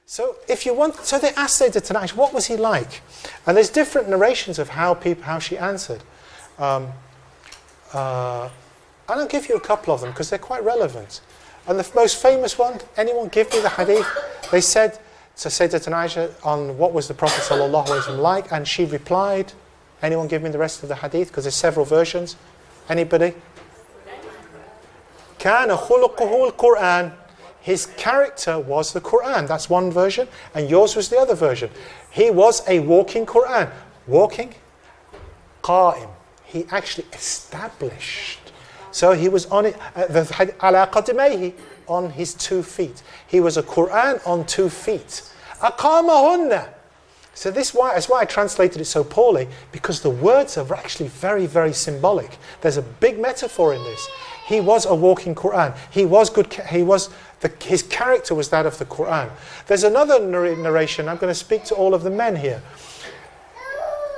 So if you want, so they asked Sayyidatuna Aisha, what was he like? And there's different narrations of how she answered. And I'll give you a couple of them because they're quite relevant. And the most famous one, anyone give me the hadith? They said to Sayyidatuna Aisha on what was the Prophet ﷺ like, and she replied, anyone give me the rest of the hadith? Because there's several versions. Anybody? كَانَ خُلُقُهُ الْقُرْآنِ. His character was the Quran. That's one version. And yours was the other version. He was a walking Quran. Walking? قائم. He actually established. So he was on it, عَلَى قَدِمَيْهِ, on his 2 feet. He was a Quran on 2 feet. أَقَامَهُنَّ. So that's why I translated it so poorly, because the words are actually very, very symbolic. There's a big metaphor in this. He was a walking Quran. He was good. His character was that of the Quran. There's another narration. I'm going to speak to all of the men here.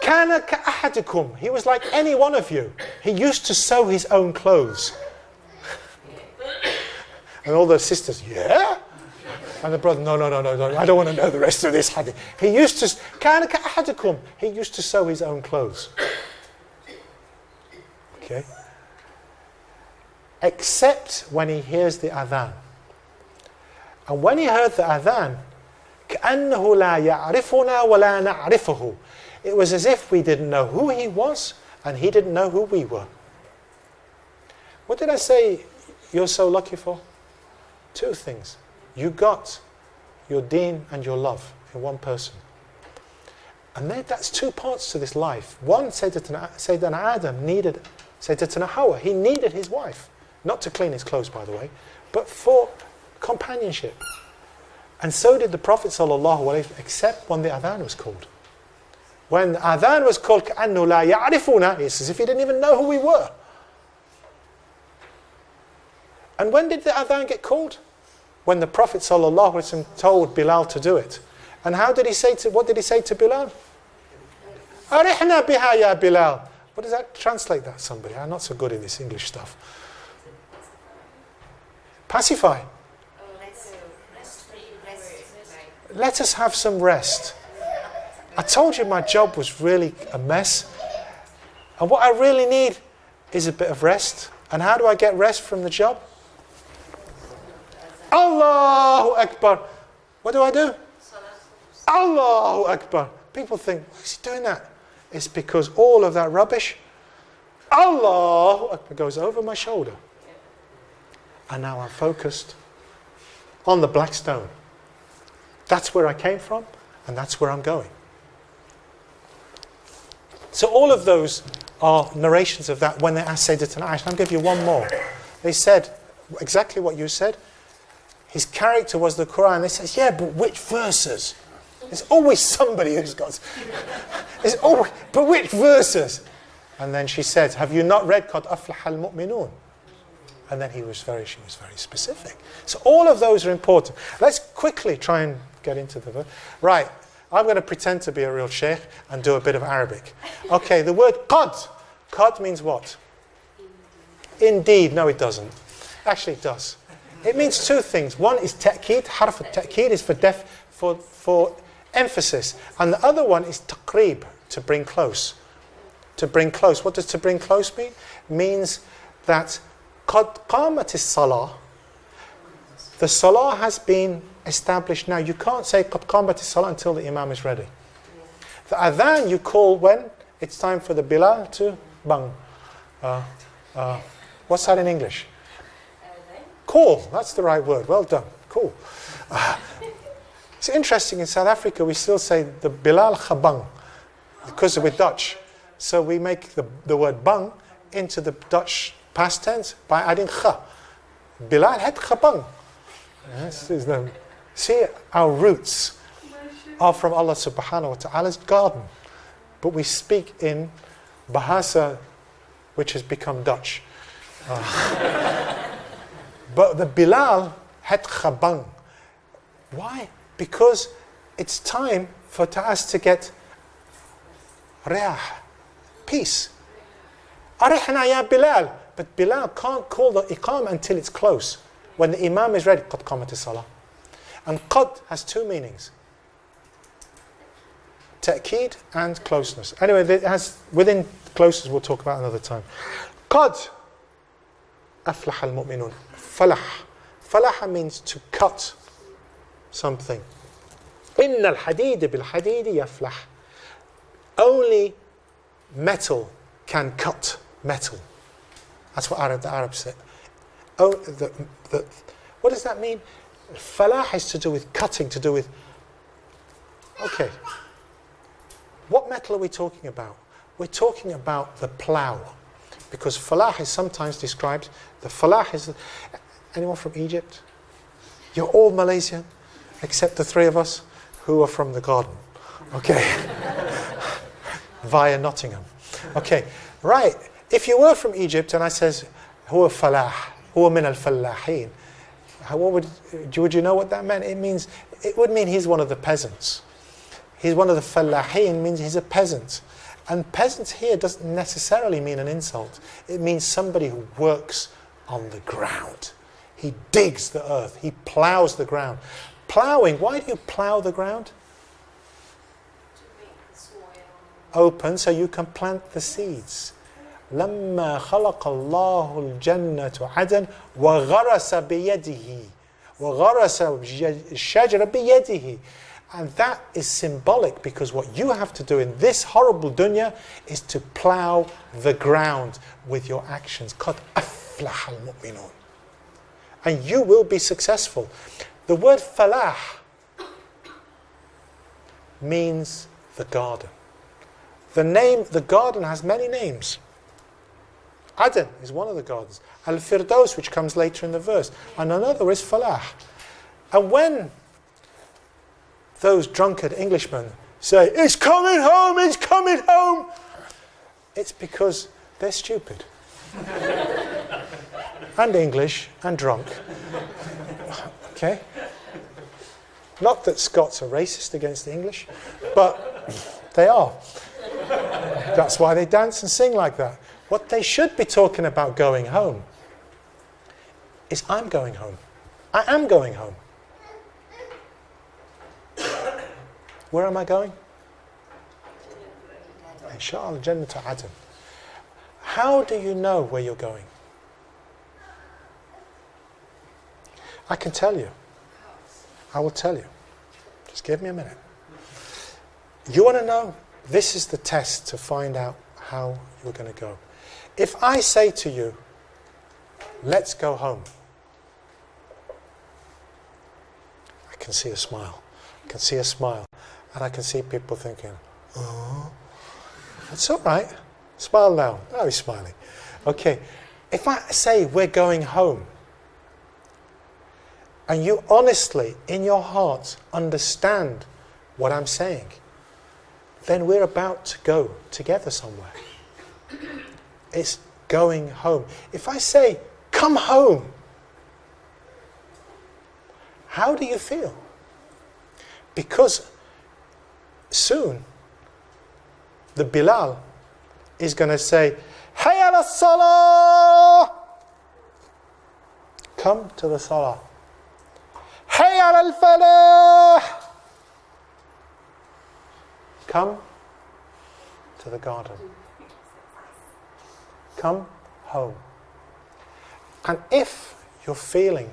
كَانَ كَأَحَدِكُمْ. He was like any one of you. He used to sew his own clothes. And all the sisters, yeah? And the brother, no, I don't want to know the rest of this hadith. He used to, كَانَ كَأَحَدِكُمْ. He used to sew his own clothes. Okay? Except when he hears the adhan. And when he heard the adhan, كَأَنَّهُ لَا يَعْرِفُنَا وَلَا نَعْرِفُهُ. It was as if we didn't know who he was and he didn't know who we were. What did I say you're so lucky for? 2 things. You got your deen and your love in one person. And that's 2 parts to this life. One, Sayyidina Adam needed Sayyidina Hawa. He needed his wife. Not to clean his clothes, by the way, but for companionship. And so did the Prophet ﷺ, except when the adhan was called. When the adhan was called, كَأَنُّ لَا يَعْرِفُونَ, it's as if he didn't even know who we were. And when did the adhan get called? When the Prophet ﷺ told Bilal to do it. And what did he say to Bilal? أَرِحْنَا بِهَا يَا Bilal. What does that translate that, somebody? I'm not so good in this English stuff. Pacify. Let us have some rest. I told you my job was really a mess. And what I really need is a bit of rest. And how do I get rest from the job? Allahu Akbar. What do I do? Allahu Akbar. People think, why is he doing that? It's because all of that rubbish, Allahu Akbar, goes over my shoulder. And now I'm focused on the black stone. That's where I came from, and that's where I'm going. So all of those are narrations of that when they asked Sayyidatuna Aisha. I'll give you one more. They said exactly what you said. His character was the Quran. They said, yeah, but which verses? There's always somebody who's got... but which verses? And then she said, have you not read قَدْ أَفْلَحَ الْمُؤْمِنُونَ? And then she was very specific. So all of those are important. Let's quickly try and get into the verse. Right, I'm going to pretend to be a real sheikh and do a bit of Arabic. Okay, the word qad. Qad means what? Indeed. No, it doesn't. Actually, it does. It means 2 things. One is ta'keed. Harf al-ta'keed is for emphasis. And the other one is taqreeb, to bring close. To bring close. What does to bring close mean? It means that قَدْ قَامَتِ الصَّلَاةِ. The salah has been established now. You can't say قَدْ قَامَتِ الصَّلَاةِ until the imam is ready. The adhan you call when it's time for the Bilal to bang. What's that in English? Call. That's the right word. Well done. Cool. It's interesting, in South Africa we still say the Bilal khabang because we're Dutch. So we make the word bang into the Dutch past tense by adding kha. Bilal had khabang. See, our roots are from Allah subhanahu wa ta'ala's garden. But we speak in Bahasa, which has become Dutch. But the Bilal had khabang. Why? Because it's time for us to get riyah, peace. Arihna ya Bilal. But Bilal can't call the iqam until it's close. When the imam is ready, qad qamat as-salah. And qad has two meanings. Ta'keed and closeness. Anyway, it has, within closeness we'll talk about another time. Qad aflaha al-mu'minun. Falah. Falah means to cut something. Inna al-hadid bil-hadid yaflah. Only metal can cut metal. That's what the Arabs say. Oh, what does that mean? Falah is to do with cutting, to do with... Okay. What metal are we talking about? We're talking about the plough. Because falah is sometimes described... The falah is... Anyone from Egypt? You're all Malaysian, except the three of us who are from the garden. Okay. Via Nottingham. Okay. Right. If you were from Egypt and I says, huwa falah, huwa min al-fallahin, would you know what that meant? It would mean he's one of the peasants. He's one of the fallahin, means he's a peasant. And peasant here doesn't necessarily mean an insult. It means somebody who works on the ground. He digs the earth. He ploughs the ground. Ploughing, why do you plough the ground? To make the soil Open so you can plant the seeds. لما خلق الله الجنة عدن وغرس بيده وغرس الشجرة بيده. And that is symbolic because what you have to do in this horrible dunya is to plough the ground with your actions. قد أفلح المؤمنون. And you will be successful. The word falah means the garden. The garden has many names. Aden is one of the gardens. Al-Firdaus, which comes later in the verse. And another is falah. And when those drunkard Englishmen say, it's coming home, it's coming home, it's because they're stupid. And English and drunk. Okay? Not that Scots are racist against the English, but they are. That's why they dance and sing like that. What they should be talking about going home is I'm going home. I am going home. Where am I going? Inshallah, Jannah to Adam. How do you know where you're going? I can tell you. I will tell you. Just give me a minute. You want to know? This is the test to find out how you're going to go. If I say to you, let's go home, I can see a smile. I can see a smile. And I can see people thinking, oh, it's all right. Smile now. Oh, he's smiling. Okay. If I say we're going home, and you honestly, in your heart, understand what I'm saying, then we're about to go together somewhere. It's going home. If I say, come home, how do you feel? Because soon, the Bilal is going to say, Hayya ala salah! Come to the salah. Hayya ala al-falah! Come to the garden. Come home. And if you're feeling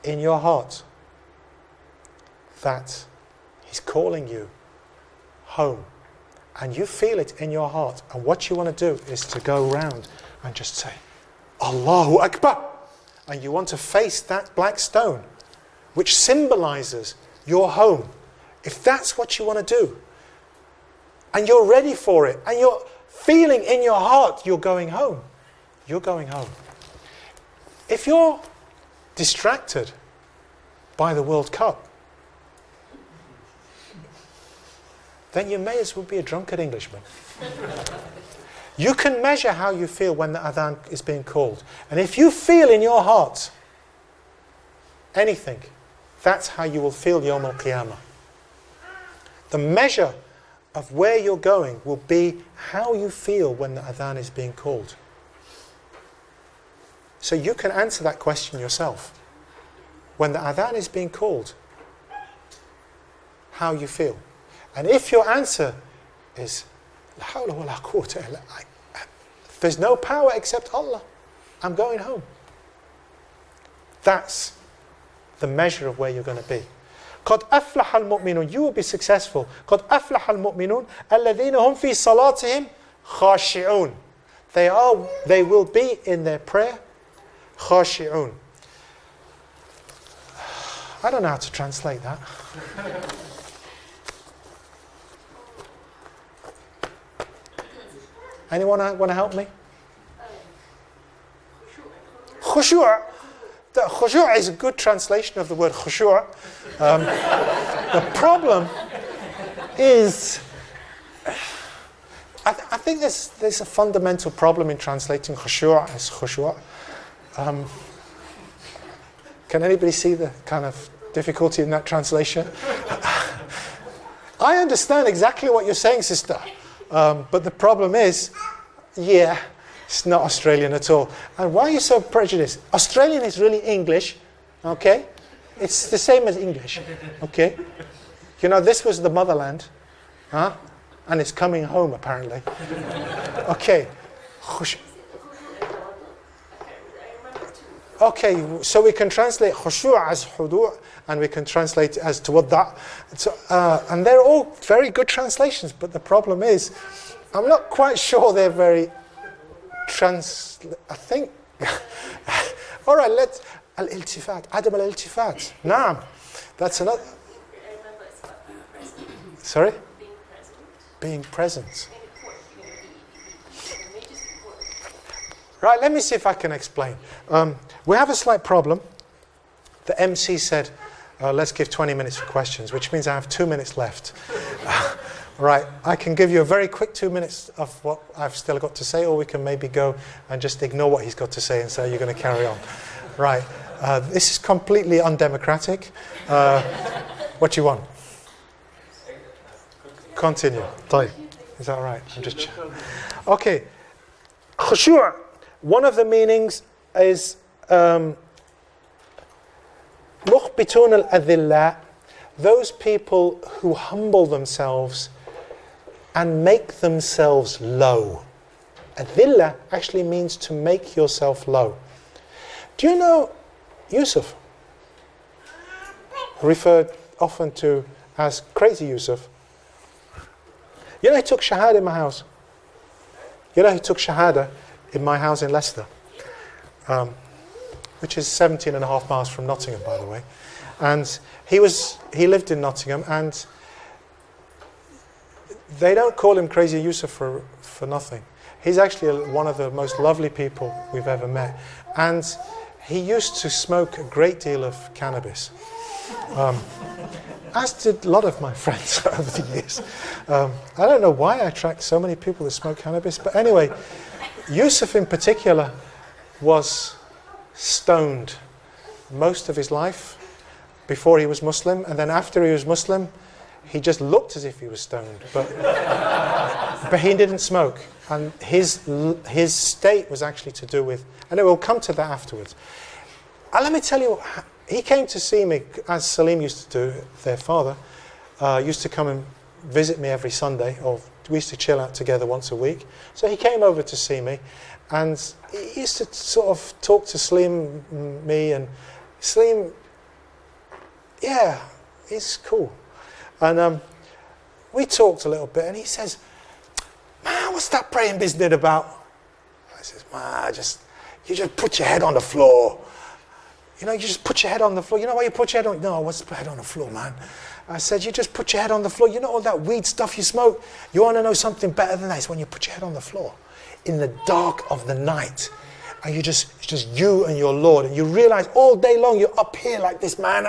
in your heart that he's calling you home, and you feel it in your heart, and what you want to do is to go round and just say, Allahu Akbar, and you want to face that black stone, which symbolizes your home. If that's what you want to do, and you're ready for it, and you're feeling in your heart you're going home, you're going home. If you're distracted by the World Cup, then you may as well be a drunkard Englishman. You can measure how you feel when the adhan is being called. And if you feel in your heart anything, that's how you will feel Yawm al-Qiyamah. The measure of where you're going will be how you feel when the adhan is being called. So you can answer that question yourself. When the adhan is being called, how you feel. And if your answer is, La hawla wa la quwwata illa billah, there's no power except Allah, I'm going home. That's the measure of where you're going to be. قَدْ أَفْلَحَ الْمُؤْمِنُونَ. You will be successful. قَدْ أَفْلَحَ الْمُؤْمِنُونَ الَّذِينَ هُمْ فِي صَلَاتِهِمْ خَاشِعُونَ. They will be in their prayer خَاشِعُونَ. I don't know how to translate that. Anyone want to help me? Khushu'. Khushu' is a good translation of the word khushu'. The problem is, I think there's a fundamental problem in translating khushu' as khushu'. Can anybody see the kind of difficulty in that translation? I understand exactly what you're saying, sister. But the problem is, it's not Australian at all. And why are you so prejudiced? Australian is really English, okay? It's the same as English, okay? You know, this was the motherland, huh? And it's coming home, apparently. Okay. Okay, so we can translate khushu' as hudu', and we can translate it as tawadda'. And they're all very good translations, but the problem is, I'm not quite sure they're very I think. All right, let's al-iltifat, adam al-iltifat. Naam. That's another. Sorry? Being present. Right, let me see if I can explain. We have a slight problem. The MC said, let's give 20 minutes for questions, which means I have 2 minutes left. Right, I can give you a very quick 2 minutes of what I've still got to say, or we can maybe go and just ignore what he's got to say and say you're going to carry on. Right, this is completely undemocratic. What do you want? Continue. Is that right? I'm just okay. Khushu'. One of the meanings is mukhbitun al-adhilla, those people who humble themselves and make themselves low. Adhilla actually means to make yourself low. Do you know Yusuf? Referred often to as Crazy Yusuf. You know he took shahada in my house. You know he took shahada in my house in Leicester, which is 17 and a half miles from Nottingham, by the way. And he lived in Nottingham, and they don't call him Crazy Yusuf for nothing. He's actually one of the most lovely people we've ever met. And he used to smoke a great deal of cannabis, as did a lot of my friends over the years. I don't know why I attract so many people that smoke cannabis, but anyway, Yusuf in particular was stoned most of his life before he was Muslim, and then after he was Muslim, he just looked as if he was stoned, but he didn't smoke. And his state was actually to do with, and it will come to that afterwards. And let me tell you, he came to see me, as Salim used to do, their father, used to come and visit me every Sunday, or we used to chill out together once a week. So he came over to see me, and he used to sort of talk to Salim, me, and Salim, yeah, he's cool. And we talked a little bit, and he says, man, what's that praying business about? I says, man, you just put your head on the floor. You know, you just put your head on the floor. You know why you put your head on? No, what's the head on the floor, man? I said, you just put your head on the floor. You know all that weed stuff you smoke? You want to know something better than that? It's when you put your head on the floor in the dark of the night. And it's just you and your Lord. And you realize all day long you're up here like this, man,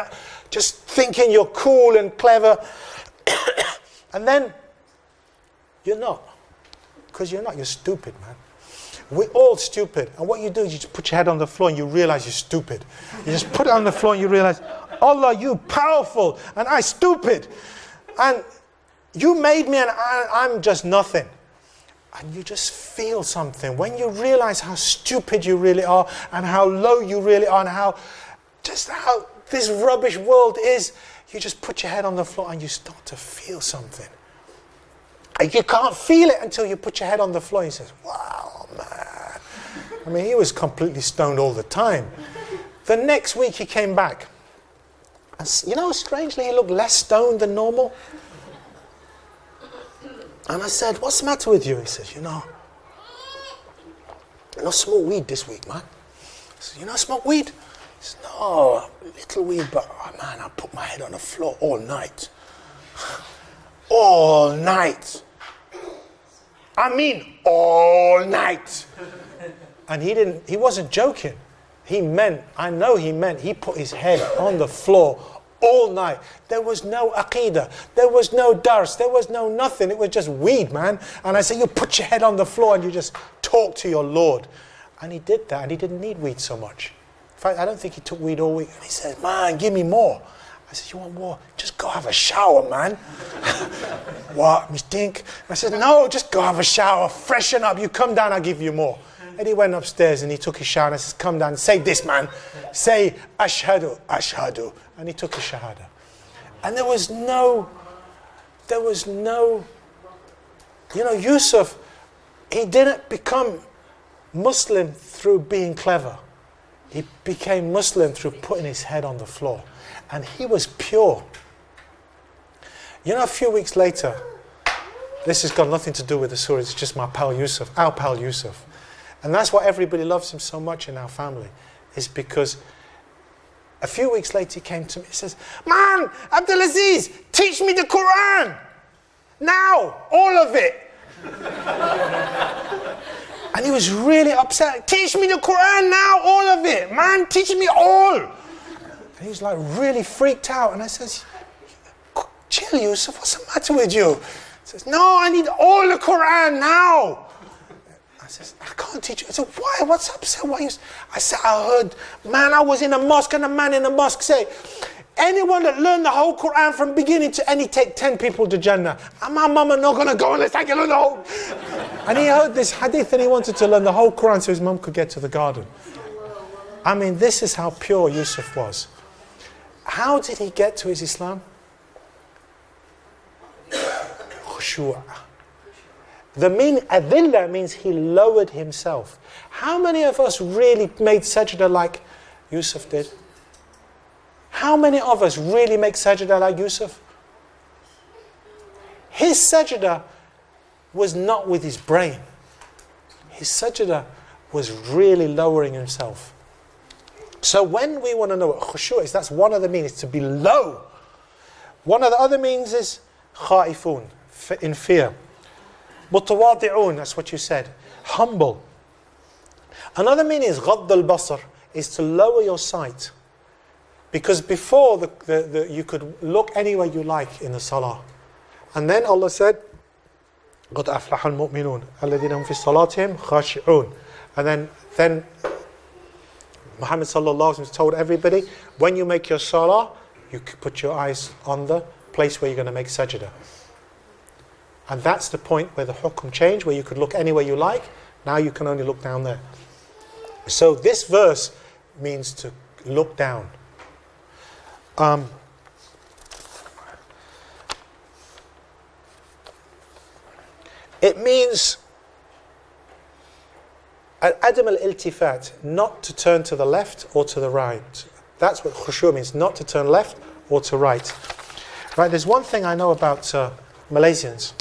just thinking you're cool and clever. And then you're not. Because you're not. You're stupid, man. We're all stupid. And what you do is you just put your head on the floor and you realize you're stupid. You just put it on the floor and you realize, Allah, you powerful and I stupid. And you made me and I'm just nothing. and you just feel something. When you realize how stupid you really are and how low you really are and how this rubbish world is, you just put your head on the floor and you start to feel something. And you can't feel it until you put your head on the floor and you say, wow, man. I mean, he was completely stoned all the time. The next week he came back. And strangely, he looked less stoned than normal. And I said, what's the matter with you? He says, I smoke weed this week, man. I said, smoke weed? He says, no, little weed, but man, I put my head on the floor all night. All night. I mean, all night. And he wasn't joking. I know he meant, he put his head on the floor all night. There was no aqidah, there was no dars, there was no nothing. It was just weed, man. And I said, you put your head on the floor and you just talk to your Lord. And he did that, and he didn't need weed so much. In fact, I don't think he took weed all week. And he said, man, give me more. I said, you want more? Just go have a shower, man. What, me stink? I said, no, just go have a shower, freshen up. You come down, I'll give you more. And he went upstairs and he took his shower and I said, come down, say this, man. Say, ashhadu, ashhadu. And he took his shahada. And there was no, Yusuf, he didn't become Muslim through being clever. He became Muslim through putting his head on the floor. And he was pure. A few weeks later, this has got nothing to do with the surah, it's just my pal Yusuf, our pal Yusuf. And that's why everybody loves him so much in our family, is because a few weeks later he came to me, he says, man, Abdul Aziz, teach me the Quran. Now, all of it. And he was really upset. Teach me the Quran now, all of it. Man, teach me all. And he was like really freaked out. And I says, chill, Yusuf, what's the matter with you? He says, no, I need all the Quran now. I says, I can't teach you. I said, why? What's up, sir? Why? I said, I heard, man, I was in a mosque and a man in the mosque say, anyone that learned the whole Quran from beginning to end, he take 10 people to Jannah. And my mama not going to go unless I can learn the whole. And he heard this hadith and he wanted to learn the whole Quran so his mum could get to the garden. I mean, this is how pure Yusuf was. How did he get to his Islam? Khushu'. The adillah means he lowered himself. How many of us really made sajda like Yusuf did? How many of us really make sajda like Yusuf? His sajda was not with his brain. His sajda was really lowering himself. So when we want to know what khushu' is, that's one of the meanings, to be low. One of the other meanings is khaifun, in fear. Mutawadi'un, that's what you said. Humble. Another meaning is ghadd al-basar, is to lower your sight. Because before you could look anywhere you like in the salah. And then Allah said, قَدْ أَفْلَحَ الْمُؤْمِنُونَ الَّذِينَ هُمْ فِي صَلَاتِهِمْ خَاشِعُونَ. And then Muhammad sallallahu alaihi wasallam told everybody, when you make your salah, you put your eyes on the place where you're going to make sajda. And that's the point where the hukum changed, where you could look anywhere you like. Now you can only look down there. So this verse means to look down. It means adam al-iltifat, not to turn to the left or to the right. That's what khushu' means, not to turn left or to right. Right, there's one thing I know about Malaysians,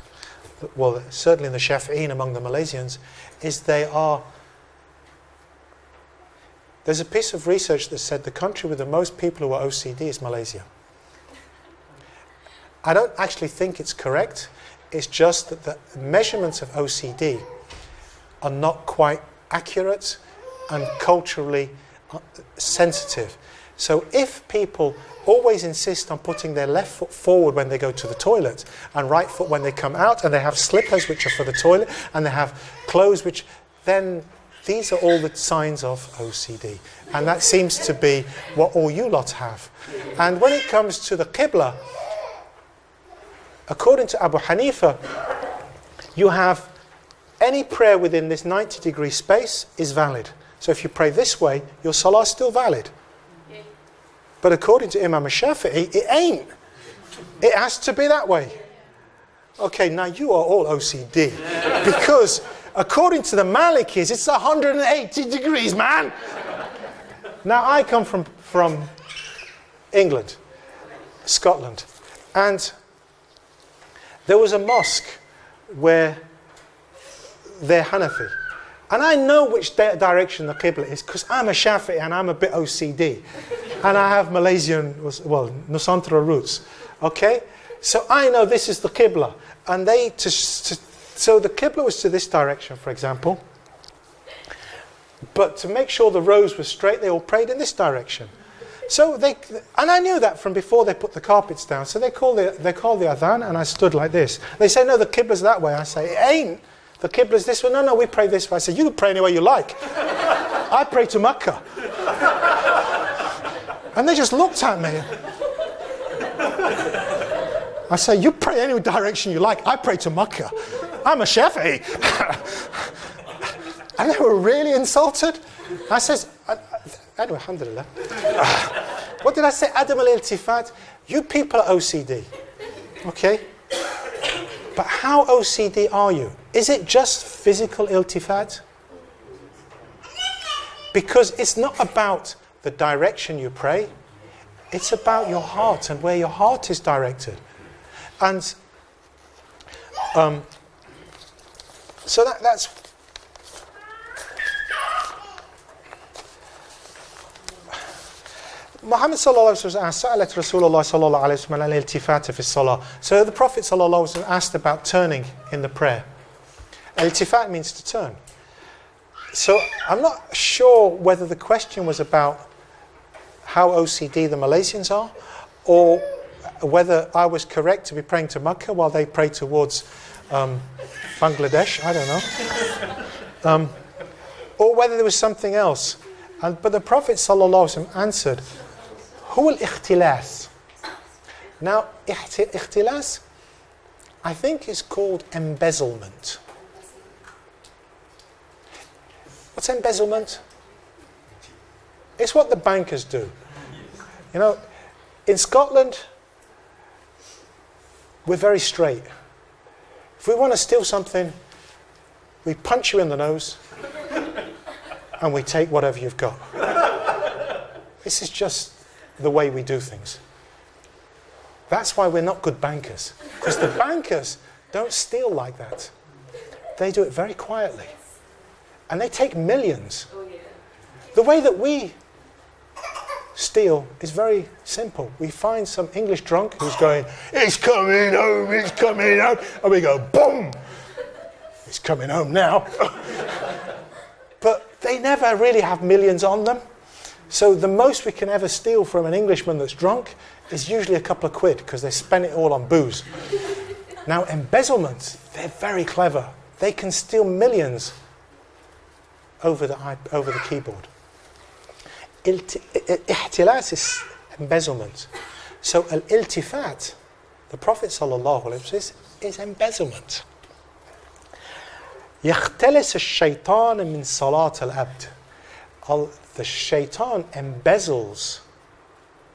well, certainly in the Shafi'een among the Malaysians, is there's a piece of research that said the country with the most people who are OCD is Malaysia. I don't actually think it's correct. It's just that the measurements of OCD are not quite accurate and culturally sensitive. So if people always insist on putting their left foot forward when they go to the toilet and right foot when they come out, and they have slippers which are for the toilet, and they have clothes which, then these are all the signs of OCD. And that seems to be what all you lot have. And when it comes to the Qibla, according to Abu Hanifa, you have any prayer within this 90-degree space is valid. So if you pray this way, your salah is still valid. Yeah. But according to Imam Shafi'i, it ain't. It has to be that way. Okay, now you are all OCD. Because according to the Malikis, it's 180 degrees, man. Now I come from England, Scotland, and there was a mosque where they're Hanafi. And I know which direction the Qibla is because I'm a Shafi'i and I'm a bit OCD. And I have Malaysian, Nusantara roots. Okay? So I know this is the Qibla. And so the Qibla was to this direction, for example. But to make sure the rows were straight, they all prayed in this direction. So and I knew that from before they put the carpets down. So they call the adhan, and I stood like this. They say, no, the Qibla's that way. I say, it ain't. The Qibla's this way. No, we pray this way. I say, you can pray any way you like. I pray to Mecca. And they just looked at me. I say, you pray any direction you like. I pray to Mecca. I'm a Shafi'i. And they were really insulted. I says, anyway, alhamdulillah. What did I say? Adam al-iltifat. You people are OCD. Okay? But how OCD are you? Is it just physical iltifat? Because it's not about the direction you pray. It's about your heart and where your heart is directed. And so that's... Muhammad sallallahu alaihi wasallam asked, "Sa'alat Rasulullah sallallahu alaihi wasallam al-iltifat fi salah." So the Prophet sallallahu alaihi wasallam asked about turning in the prayer. Iltifat means to turn. So I'm not sure whether the question was about how OCD the Malaysians are, or whether I was correct to be praying to Mecca while they pray towards Bangladesh. I don't know. Or whether there was something else. But the Prophet sallallahu alaihi wasallam answered, هو الاختلاس. Now, اختلاس, I think is called embezzlement. What's embezzlement? It's what the bankers do. You know, in Scotland, we're very straight. If we want to steal something, we punch you in the nose and we take whatever you've got. This is just the way we do things. That's why we're not good bankers. Because the bankers don't steal like that. They do it very quietly. And they take millions. The way that we steal is very simple. We find some English drunk who's going, "It's coming home, it's coming home." And we go, boom! It's coming home now. But they never really have millions on them. So the most we can ever steal from an Englishman that's drunk is usually a couple of quid because they spend it all on booze. Now embezzlement, they're very clever. They can steal millions over the keyboard. Ihtilas is embezzlement. So al-iltifat, the Prophet sallallahu alaihi wasallam is embezzlement. يختلس الشيطان من صلاة العبد. The shaitan embezzles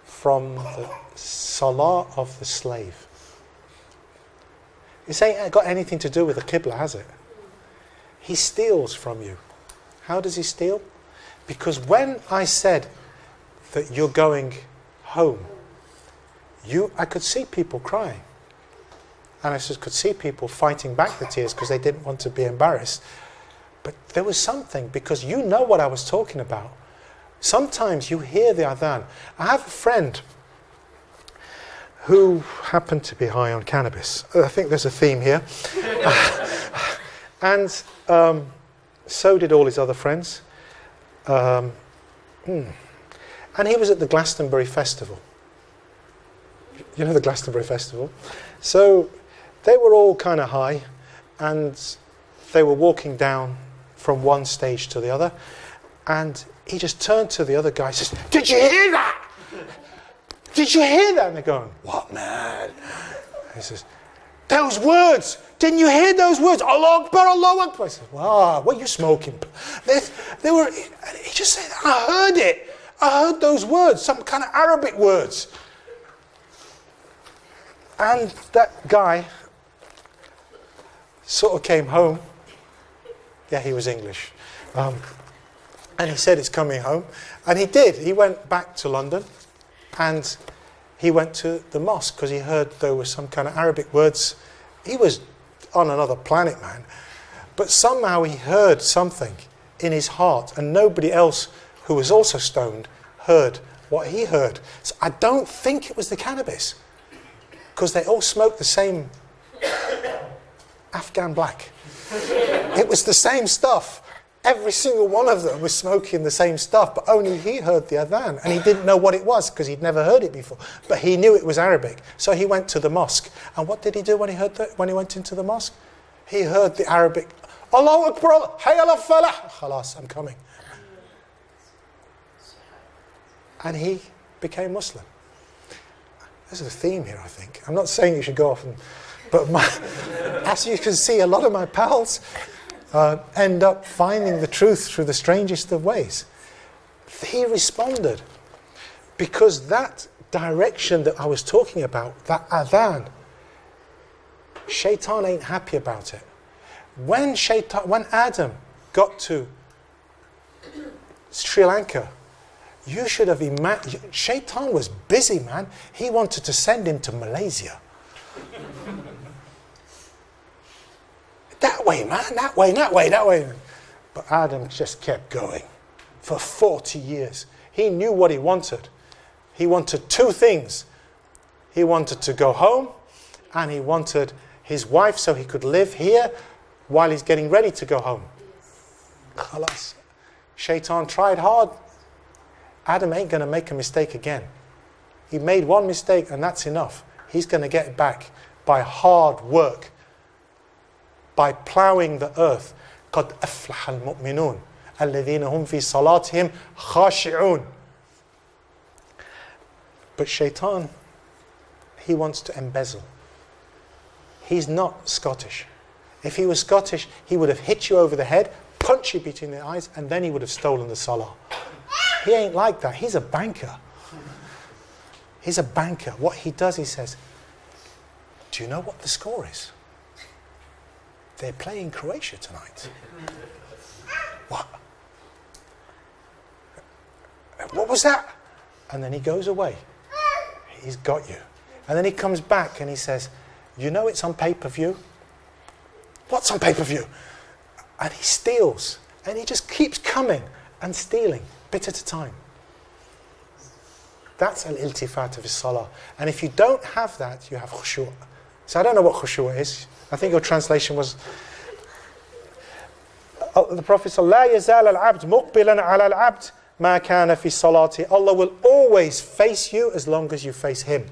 from the salah of the slave. This ain't got anything to do with the Qibla, has it? He steals from you. How does he steal? Because when I said that you're going home, I could see people crying. And I could see people fighting back the tears because they didn't want to be embarrassed. But there was something, because you know what I was talking about. Sometimes you hear the adhan. I have a friend who happened to be high on cannabis. I think there's a theme here. And so did all his other friends. And he was at the Glastonbury Festival. You know the Glastonbury Festival? So they were all kind of high, and they were walking down from one stage to the other, and he just turned to the other guy and says, "Did you hear that? Did you hear that?" And they're going, "What, man?" He says, "Those words, didn't you hear those words? Allah Akbar, Allah Akbar. I said, wow, what are you smoking? He just said, I heard it. I heard those words, some kind of Arabic words. And that guy sort of came home. Yeah, he was English. And he said he's coming home. And he did. He went back to London and he went to the mosque because he heard there were some kind of Arabic words. He was on another planet, man. But somehow he heard something in his heart and nobody else who was also stoned heard what he heard. So I don't think it was the cannabis because they all smoked the same Afghan black. It was the same stuff. Every single one of them was smoking the same stuff, but only he heard the adhan. And he didn't know what it was because he'd never heard it before. But he knew it was Arabic. So he went to the mosque. And what did he do when he went into the mosque? He heard the Arabic, Allahu Akbar, Hayya ala falah. Khalas, I'm coming. And he became Muslim. There's a theme here, I think. I'm not saying you should go off but as you can see, a lot of my pals end up finding the truth through the strangest of ways. He responded because that direction that I was talking about, that adhan, Shaitan ain't happy about it. When Adam got to Sri Lanka, you should have imagined, Shaitan was busy, man. He wanted to send him to Malaysia. That way, man, that way. But Adam just kept going for 40 years. He knew what he wanted. He wanted two things. He wanted to go home and he wanted his wife so he could live here while he's getting ready to go home. Khalas. Shaitan tried hard. Adam ain't going to make a mistake again. He made one mistake and that's enough. He's going to get it back by hard work, by ploughing the earth. قَدْ أَفْلَحَ الْمُؤْمِنُونَ الَّذِينَ هُمْ فِي صَلَاتِهِمْ خَاشِعُونَ. But Shaitan, he wants to embezzle. He's not Scottish. If he was Scottish, he would have hit you over the head, punched you between the eyes, and then he would have stolen the salah. He ain't like that. He's a banker. He's a banker. What he does, he says, do you know what the score is? They're playing Croatia tonight. What? What was that? And then he goes away. He's got you. And then he comes back and he says, you know it's on pay-per-view? What's on pay-per-view? And he steals. And he just keeps coming and stealing, bit at a time. That's al-iltifat of his salah. And if you don't have that, you have khushu'. So I don't know what khushu' is. I think your translation was... the Prophet said, لا يزال العبد مقبلا على العبد ما كان في صلاته. Allah will always face you as long as you face Him.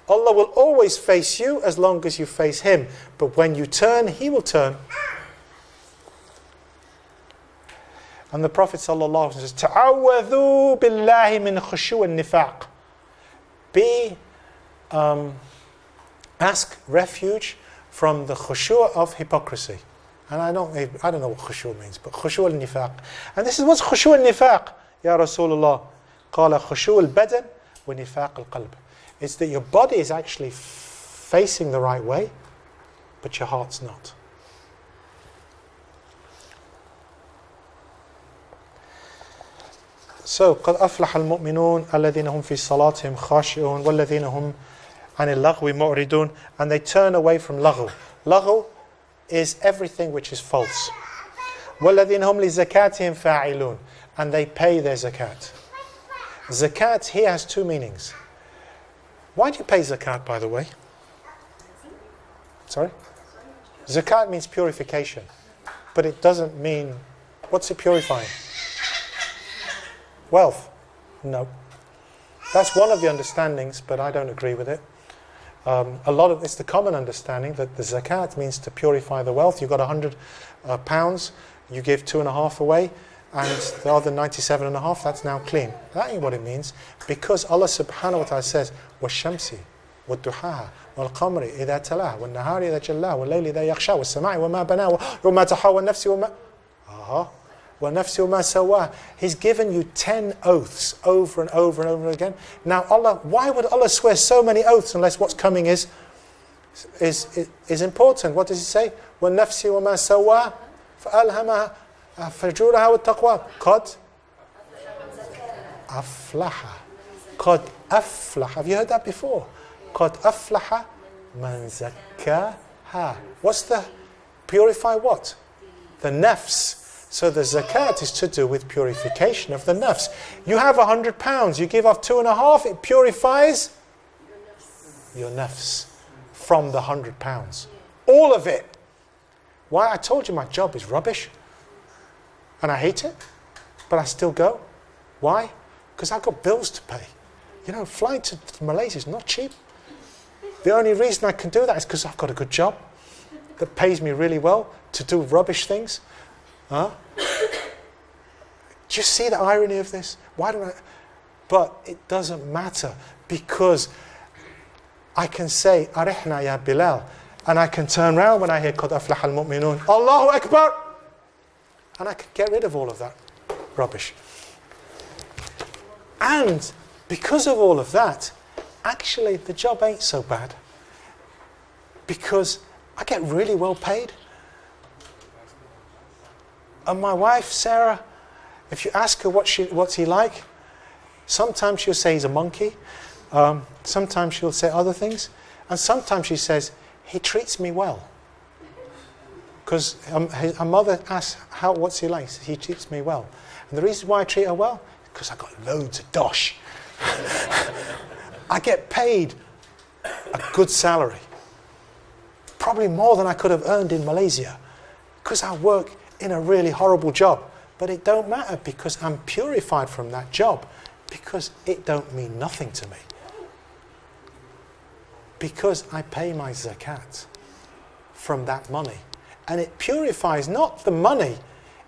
Allah will always face you as long as you face Him. But when you turn, He will turn. And the Prophet ﷺ says, تَعَوَّذُوا بِاللَّهِ مِنْ خُشُوَ النِّفَاقِ. Ask refuge from the khushu' of hypocrisy. And I don't know what khushu' means, but khushu' al-nifaq. And this is what's khushu' al-nifaq, Ya Rasulullah. قال khushu' al-badan wa nifaq al-qalb. It's that your body is actually facing the right way, but your heart's not. So, قد أفلح المؤمنون الذين هم في صلاتهم خاشعون والذين هم عن اللغو معرضون. And they turn away from laghu. Laghu is everything which is false. والذين هم لزكاتهم فاعلون. And they pay their zakat. Zakat here has two meanings. Why do you pay zakat, by the way? Sorry? Zakat means purification. But it doesn't mean... What's it purifying? Wealth? No. That's one of the understandings, but I don't agree with it. It's the common understanding that the zakat means to purify the wealth. You've got £100, you give 2.5 away, and the other 97.5, that's now clean. That ain't what it means, because Allah subhanahu wa ta'ala says, وَالشَّمْسِ وَالدُّحَاهَا وَالْقَمْرِ إِذَا تَلَاهَا وَالنَّهَارِ إِذَا جَلَّاهَا وَاللَّيْلِ إِذَا يَغْشَاهَا وَالسَّمَاءِ وَمَا بَنَاهَا وَمَا تَحَاهَا وَالنَّفْسِ وَمَا سَوَّاهَا. He's given you 10 oaths over and over and over again. Now Allah, why would Allah swear so many oaths unless what's coming is important? What does he say? وَالنَّفْسِ وَمَا سَوَّاهَا فَأَلْهَمَهَا فَجُورَهَا وَالتَّقْوَى قَدْ أَفْلَحَ قَدْ أَفْلَحَ. Have you heard that before? قَدْ أَفْلَحَ مَنْ زَكَّاهَا. What's the purify what? The nafs. So the zakat is to do with purification of the nafs. You have £100, you give off 2.5, it purifies your nafs from the £100. All of it. Why? I told you my job is rubbish. And I hate it. But I still go. Why? Because I've got bills to pay. You know, flying to Malaysia is not cheap. The only reason I can do that is because I've got a good job that pays me really well to do rubbish things. Huh? Do you see the irony of this? Why don't I? But it doesn't matter, because I can say Arihna ya Bilal, and I can turn around when I hear Qad aflaha al-mu'minun, Allahu Akbar, and I can get rid of all of that rubbish. And because of all of that, actually the job ain't so bad, because I get really well paid. And my wife, Sarah, if you ask her what's he like, sometimes she'll say he's a monkey. Sometimes she'll say other things. And sometimes she says, he treats me well. Because her mother asks, what's he like? He treats me well. And the reason why I treat her well, because I got loads of dosh. I get paid a good salary. Probably more than I could have earned in Malaysia. Because I work in a really horrible job. But it don't matter, because I'm purified from that job. Because it don't mean nothing to me. Because I pay my zakat from that money. And it purifies not the money,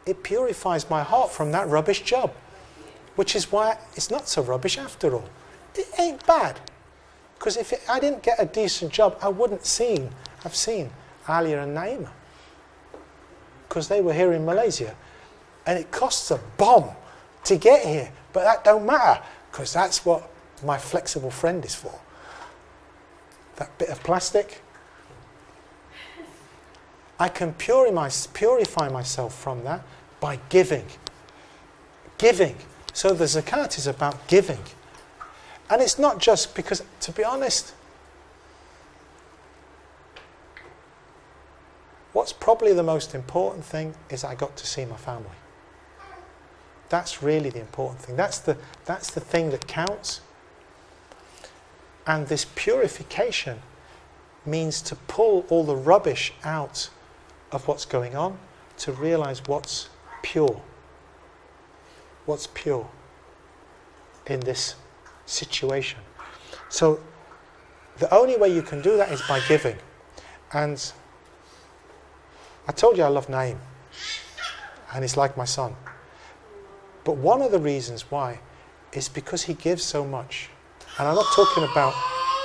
it purifies my heart from that rubbish job. Which is why it's not so rubbish after all. It ain't bad. Because if I didn't get a decent job, I wouldn't have seen Alia and Naima. Because they were here in Malaysia. And it costs a bomb to get here. But that don't matter, because that's what my flexible friend is for. That bit of plastic. I can purify myself from that by giving. Giving. So the zakat is about giving. And it's not just because, to be honest, what's probably the most important thing is I got to see my family. That's really the important thing. That's the thing that counts. And this purification means to pull all the rubbish out of what's going on, to realize what's pure. What's pure in this situation. So the only way you can do that is by giving. And I told you I love Naeem, and he's like my son. But one of the reasons why is because he gives so much. And I'm not talking about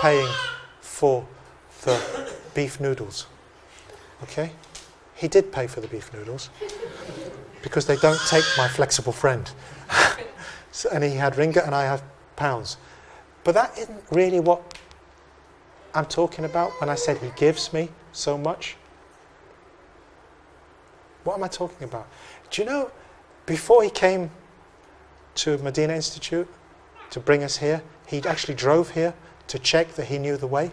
paying for the beef noodles. Okay? He did pay for the beef noodles because they don't take my flexible friend. And he had ringgit and I had pounds. But that isn't really what I'm talking about when I said he gives me so much. What am I talking about? Do you know, before he came to Madina Institute to bring us here, he actually drove here to check that he knew the way.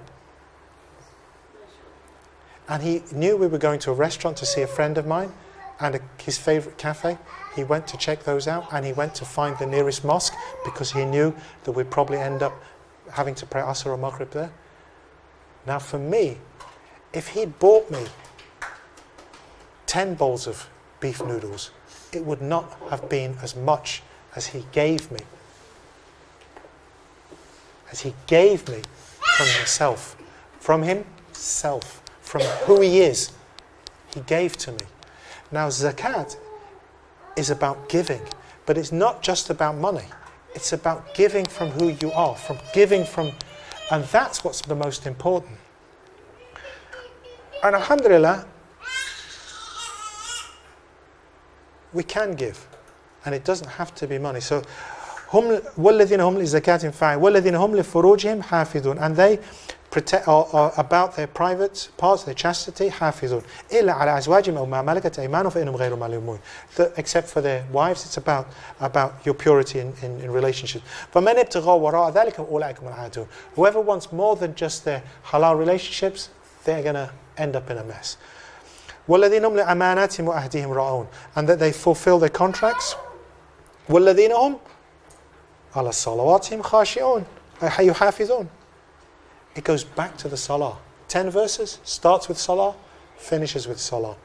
And he knew we were going to a restaurant to see a friend of mine and his favourite cafe. He went to check those out, and he went to find the nearest mosque because he knew that we'd probably end up having to pray Asr or Maghrib there. Now for me, if he'd bought me 10 bowls of beef noodles, it would not have been as much as he gave me. As he gave me from himself. From himself. From who he is. He gave to me. Now zakat is about giving. But it's not just about money. It's about giving from who you are. From giving from... And that's what's the most important. And alhamdulillah, we can give. And it doesn't have to be money. So, وَالَّذِينَ هُمْ لِزَكَاةٍ فَاعِلُونَ وَالَّذِينَ هُمْ لِفُرُوجِهِمْ حَافِظُونَ. And they protect are about their private parts, their chastity, حَافِظُونَ إِلَّا عَلَى أَزْوَاجِهِمْ أَوْ مَا مَلَكَتْ أَيْمَانُهُمْ فَإِنَّهُمْ غَيْرُ مَلُومُونَ. Except for their wives, it's about your purity in relationships. فَمَنِ ابْتَغَى وَرَاءَ ذَلِكَ فَأُولَٰئِكَ هُمُ الْعَادُونَ. Whoever wants more than just their halal relationships, they're going to end up in a mess. وَالَّذِينَ هُمْ لِأَمَانَاتِهِمْ وَأَهْدِهِمْ رَاعُونَ. And that they fulfill their contracts. وَالَّذِينَ هُمْ عَلَى صَلَوَاتِهِمْ خَاشِعُونَ أي يحافظون. It goes back to the salah. 10 verses, starts with salah, finishes with salah.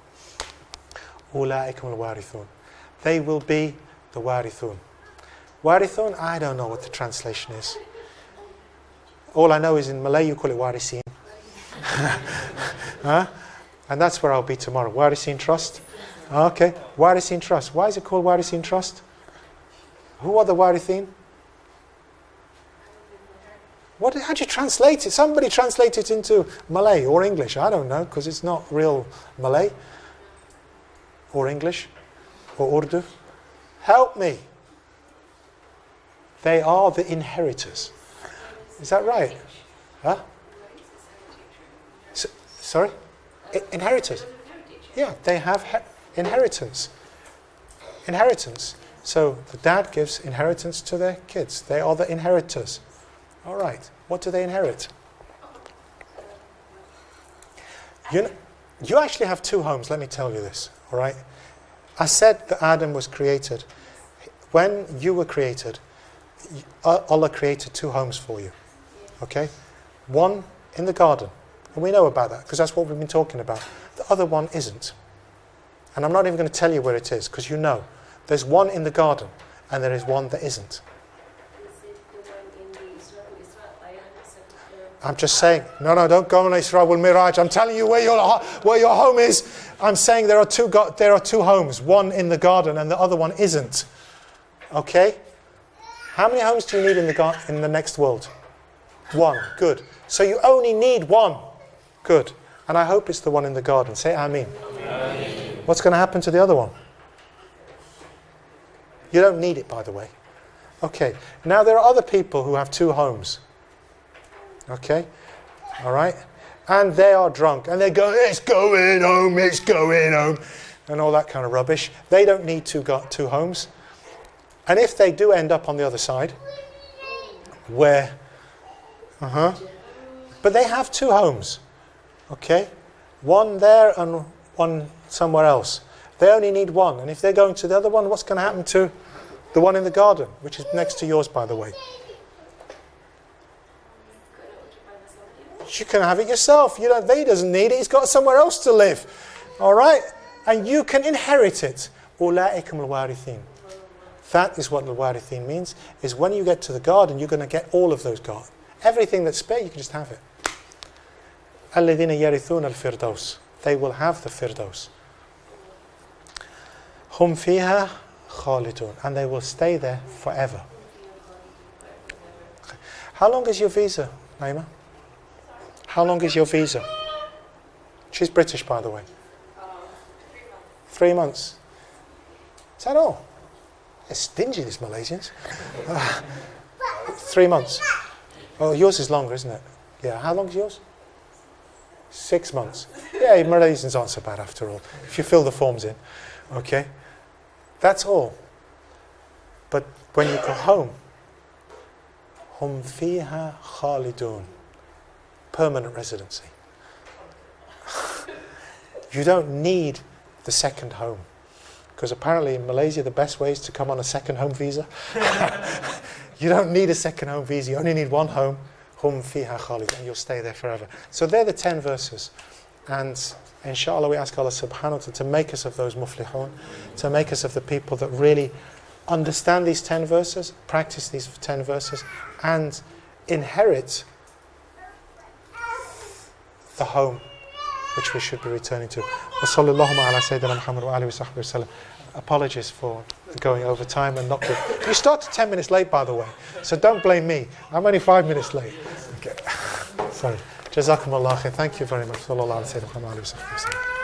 أُولَٰئِكُمُ الْوَارِثُونَ. They will be the warithun. Warithun, I don't know what the translation is. All I know is in Malay you call it warisin. Huh? And that's where I'll be tomorrow. Warisin Trust. Okay. Warisin Trust. Why is it called Warisin Trust? Who are the warithin? How do you translate it? Somebody translate it into Malay or English. I don't know, because it's not real Malay or English or Urdu. Help me. They are the inheritors. Is that right? Huh? Sorry? Inheritors. Yeah, they have inheritance. Inheritance. So the dad gives inheritance to their kids. They are the inheritors. All right. What do they inherit? You actually have two homes, let me tell you this. All right? I said that Adam was created. When you were created, Allah created two homes for you. Okay? One in the garden. And we know about that because that's what we've been talking about. The other one isn't. And I'm not even going to tell you where it is because you know. There's one in the garden and there is one that isn't. I'm just saying, no, don't go on Isra wal Miraj. I'm telling you where your home is. I'm saying there are two homes, one in the garden and the other one isn't. Okay? How many homes do you need in the next world? One. Good. So you only need one. Good. And I hope it's the one in the garden. Say Ameen. Ameen. What's going to happen to the other one? You don't need it, by the way. Okay. Now there are other people who have two homes. Okay? All right? And they are drunk. And they go, it's going home, and all that kind of rubbish. They don't need two homes. And if they do end up on the other side, where... But they have two homes. Okay? One there and one somewhere else. They only need one. And if they're going to the other one, what's going to happen to the one in the garden, which is next to yours, by the way? You can have it yourself. He doesn't need it. He's got somewhere else to live. All right? And you can inherit it. أُولَٰئِكُمُ الْوَارِثِينَ. That is what the warithin means, is when you get to the garden, you're going to get all of those gardens. Everything that's spare, you can just have it. الَّذِينَ يَرِثُونَ الْفِرْدَوْسِ. They will have the firdaus. هُمْ فِيهَا خَالِدُونَ. And they will stay there forever. How long is your visa, Naima? How long is your visa? She's British, by the way. 3 months. Is that all? They're stingy, these Malaysians. 3 months. Oh, yours is longer, isn't it? Yeah. How long is yours? 6 months. Yeah, Malaysians aren't so bad after all. If you fill the forms in. Okay. That's all. But when you go home, hum fiha khalidun. Permanent residency. You don't need the second home. Because apparently in Malaysia the best way is to come on a second home visa. You don't need a second home visa, you only need one home. Hum fiha khalid, and you'll stay there forever. So they're the 10 verses. And inshallah we ask Allah subhanahu wa ta'ala to make us of those muflihun, to make us of the people that really understand these 10 verses, practice these 10 verses, and inherit the home which we should be returning to. Apologies for going over time and not good. You started 10 minutes late, by the way, so don't blame me. I'm only 5 minutes late. Okay. Sorry. Jazakumullah khair. Thank you very much. Sallallahu alayhi wa sallam.